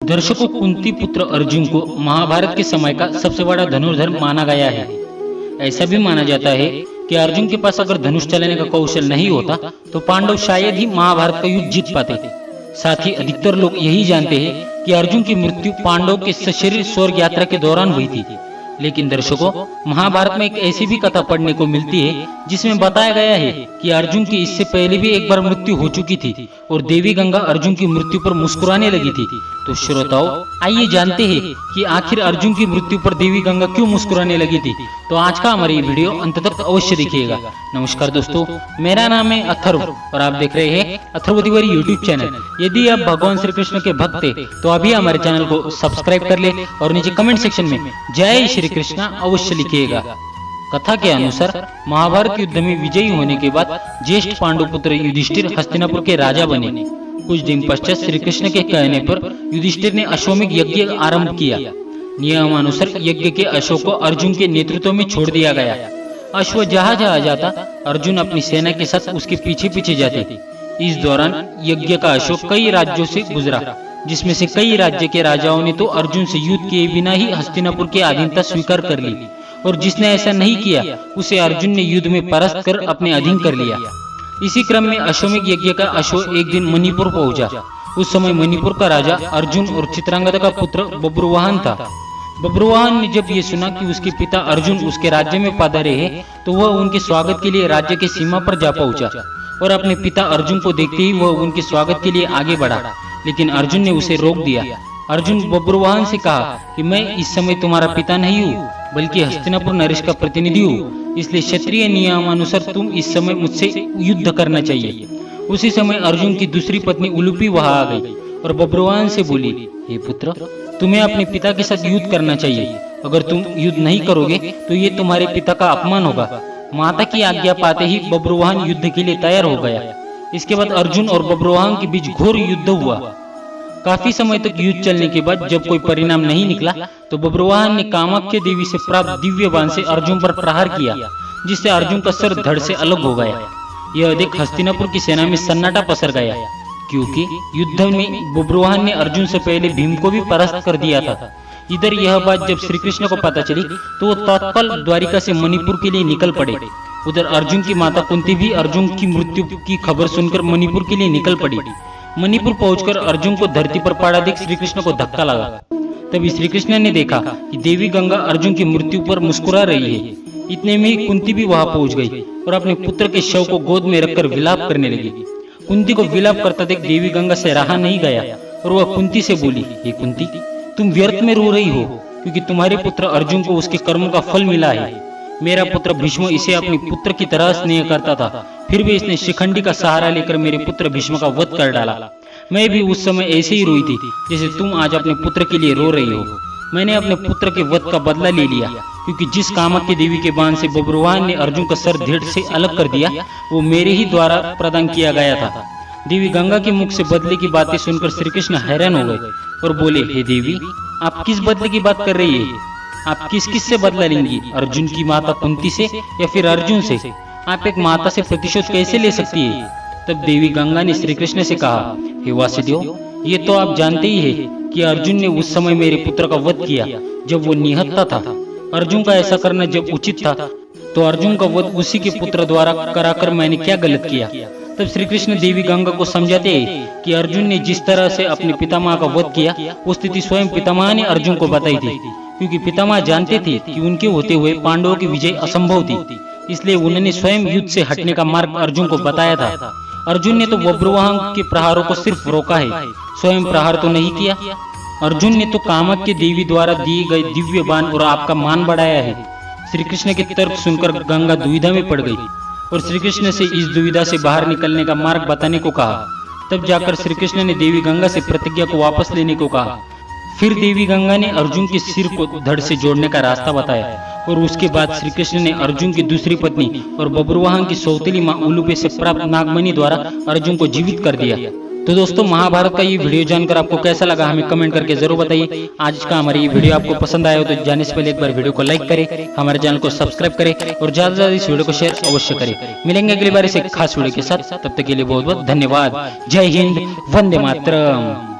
दर्शकों, कुंती पुत्र अर्जुन को महाभारत के समय का सबसे बड़ा धनुर्धर माना गया है। ऐसा भी माना जाता है कि अर्जुन के पास अगर धनुष चलाने का कौशल नहीं होता तो पांडव शायद ही महाभारत का युद्ध जीत पाते। साथ ही अधिकतर लोग यही जानते हैं कि अर्जुन की मृत्यु पांडव के सशरीर स्वर्ग यात्रा के दौरान हुई थी। लेकिन दर्शकों, महाभारत में एक ऐसी भी कथा पढ़ने को मिलती है जिसमें बताया गया है कि अर्जुन की इससे पहले भी एक बार मृत्यु हो चुकी थी और देवी गंगा अर्जुन की मृत्यु पर मुस्कुराने लगी थी। तो श्रोताओं, आइए जानते हैं कि आखिर अर्जुन की मृत्यु पर देवी गंगा क्यों मुस्कुराने लगी थी। तो आज का हमारा ये वीडियो अंत तक अवश्य देखिएगा। नमस्कार दोस्तों, मेरा नाम है अथर्व और आप देख रहे हैं अथर्व तिवारी यूट्यूब चैनल। यदि आप भगवान श्री कृष्ण के भक्त हैं तो अभी हमारे चैनल को सब्सक्राइब कर ले और नीचे कमेंट सेक्शन में जय श्री कृष्ण अवश्य लिखिएगा। कथा के अनुसार महाभारत युद्ध में विजयी होने के बाद ज्येष्ठ पांडु पुत्र युधिष्ठिर हस्तिनापुर के राजा बने। कुछ दिन पश्चात श्री कृष्ण के कहने पर युधिष्ठिर ने अश्वमेध यज्ञ आरंभ किया। नियमानुसार यज्ञ के अश्व को अर्जुन के नेतृत्व में छोड़ दिया गया। अश्व जहां जहां जाता अर्जुन अपनी सेना के साथ उसके पीछे पीछे जाते थे। इस दौरान यज्ञ का अश्व कई राज्यों से गुजरा, जिसमें से कई राज्य के राजाओं ने तो अर्जुन से युद्ध किए बिना ही हस्तिनापुर की अधीनता स्वीकार कर ली और जिसने ऐसा नहीं किया उसे अर्जुन ने युद्ध में परास्त कर अपने अधीन कर लिया। इसी क्रम में अश्वमेध यज्ञ का अश्व एक दिन मणिपुर पहुंचा। उस समय मणिपुर का राजा अर्जुन और चित्रांगदा का पुत्र बब्रुवाहन था। बब्रुवाहन ने जब ये सुना कि उसके पिता अर्जुन उसके राज्य में पधारे हैं तो वह उनके स्वागत के लिए राज्य की सीमा पर जा पहुंचा और अपने पिता अर्जुन को देखते ही वह उनके स्वागत के लिए आगे बढ़ा, लेकिन अर्जुन ने उसे रोक दिया। अर्जुन बब्रुवाहन से कहा कि मैं इस समय तुम्हारा पिता नहीं हूँ बल्कि हस्तिनापुर नरेश का प्रतिनिधि हूँ, इसलिए क्षत्रिय नियमानुसार तुम इस समय मुझसे युद्ध करना चाहिए। उसी समय अर्जुन की दूसरी पत्नी उलूपी वहां आ गई और बब्रुवाहन से बोली, हे पुत्र, तुम्हें अपने पिता के साथ युद्ध करना चाहिए। अगर तुम युद्ध नहीं करोगे तो ये तुम्हारे पिता का अपमान होगा। माता की आज्ञा पाते ही बब्रुवाहन युद्ध के लिए तैयार हो गया। इसके बाद अर्जुन और बब्रुवाहन के बीच घोर युद्ध हुआ। काफी समय तक युद्ध चलने के बाद जब कोई परिणाम नहीं निकला तो बब्रुवाहन ने कामाख्या देवी से प्राप्त दिव्य बाण से अर्जुन पर प्रहार किया, जिससे अर्जुन का सर धड़ से अलग हो गया। यह देख हस्तिनापुर की सेना में सन्नाटा पसर गया, क्योंकि युद्ध में बब्रुवाहन ने अर्जुन से पहले भीम को भी परास्त कर दिया था। इधर यह बात जब श्री कृष्ण को पता चली तो वो तत्काल द्वारिका से मणिपुर के लिए निकल पड़े। उधर अर्जुन की माता कुंती भी अर्जुन की मृत्यु की खबर सुनकर मणिपुर के लिए निकल पड़ी। मणिपुर पहुंचकर अर्जुन को धरती पर पड़ा देख श्री कृष्ण को धक्का लगा। तभी श्री कृष्ण ने देखा कि देवी गंगा अर्जुन की मृत्यु पर मुस्कुरा रही है। इतने में ही कुंती भी वहां पहुंच गई और अपने पुत्र के शव को गोद में रखकर विलाप करने लगी। कुंती को विलाप करता देख देवी गंगा से रहा नहीं गया और वह कुंती से बोली, हे कुंती, तुम व्यर्थ में रो रही हो क्योंकि तुम्हारे पुत्र अर्जुन को उसके कर्मों का फल मिला है। मेरा पुत्र भीष्म इसे अपने पुत्र की तरह स्नेह करता था, फिर भी इसने शिखंडी का सहारा लेकर मेरे पुत्र भीष्म का वध कर डाला। मैं भी उस समय ऐसे ही रोई थी जैसे तुम आज अपने पुत्र के लिए रो रही हो। मैंने अपने पुत्र के वध का बदला ले लिया, क्योंकि जिस कामाख्या देवी के बाण से बब्रुवाहन ने अर्जुन का सर धड़ से अलग कर दिया वो मेरे ही द्वारा प्रदान किया गया था। देवी गंगा के मुख से बदले की बातें सुनकर श्री कृष्ण हैरान हो गए और बोले, हे देवी, आप किस बदले की बात कर रही है? आप किस किस से बदला लेंगी? अर्जुन की माता कुंती से या फिर अर्जुन से? आप एक माता से प्रतिशोध कैसे ले सकती है? तब देवी गंगा ने श्री कृष्ण से कहा, हे वासुदेव, ये तो आप जानते ही हैं कि अर्जुन ने उस समय मेरे पुत्र का वध किया जब वो निहत्था था। अर्जुन का ऐसा करना जब उचित था तो अर्जुन का वध उसी के पुत्र द्वारा कराकर मैंने क्या गलत किया? तब श्री कृष्ण देवी गंगा को समझाते हैं कि अर्जुन ने जिस तरह से अपने पितामह का वध किया वो स्थिति स्वयं पितामह ने अर्जुन को बताई थी, क्योंकि पितामह जानते थे कि उनके होते हुए पांडवों की विजय असंभव थी। इसलिए उन्होंने स्वयं युद्ध से हटने का मार्ग अर्जुन को बताया था। अर्जुन ने तो बब्रुवाहन के प्रहारों को सिर्फ रोका है, स्वयं प्रहार तो नहीं किया। अर्जुन ने तो कामाख्या देवी द्वारा दिए गए दिव्य बाण और आपका मान बढ़ाया है। श्री कृष्ण के तर्क सुनकर गंगा दुविधा में पड़ गई और श्री कृष्ण से इस दुविधा से बाहर निकलने का मार्ग बताने को कहा। तब जाकर श्री कृष्ण ने देवी गंगा से प्रतिज्ञा को वापस लेने को कहा। फिर देवी गंगा ने अर्जुन के सिर को धड़ से जोड़ने का रास्ता बताया और उसके बाद श्री कृष्ण ने अर्जुन की दूसरी पत्नी और बब्रुवाहन की सौतेली मां उलूपी से प्राप्त नागमणि द्वारा अर्जुन को जीवित कर दिया। तो दोस्तों, महाभारत का ये वीडियो जानकर आपको कैसा लगा हमें कमेंट करके जरूर बताइए। आज का हमारा ये वीडियो आपको पसंद आया हो तो जाने से पहले एक बार वीडियो को लाइक करें, हमारे चैनल को सब्सक्राइब करें और ज्यादा से ज्यादा इस वीडियो को शेयर अवश्य करें। मिलेंगे अगली बार इस एक खास वीडियो के साथ, तब तक के लिए बहुत बहुत धन्यवाद। जय हिंद, वंदे मातरम।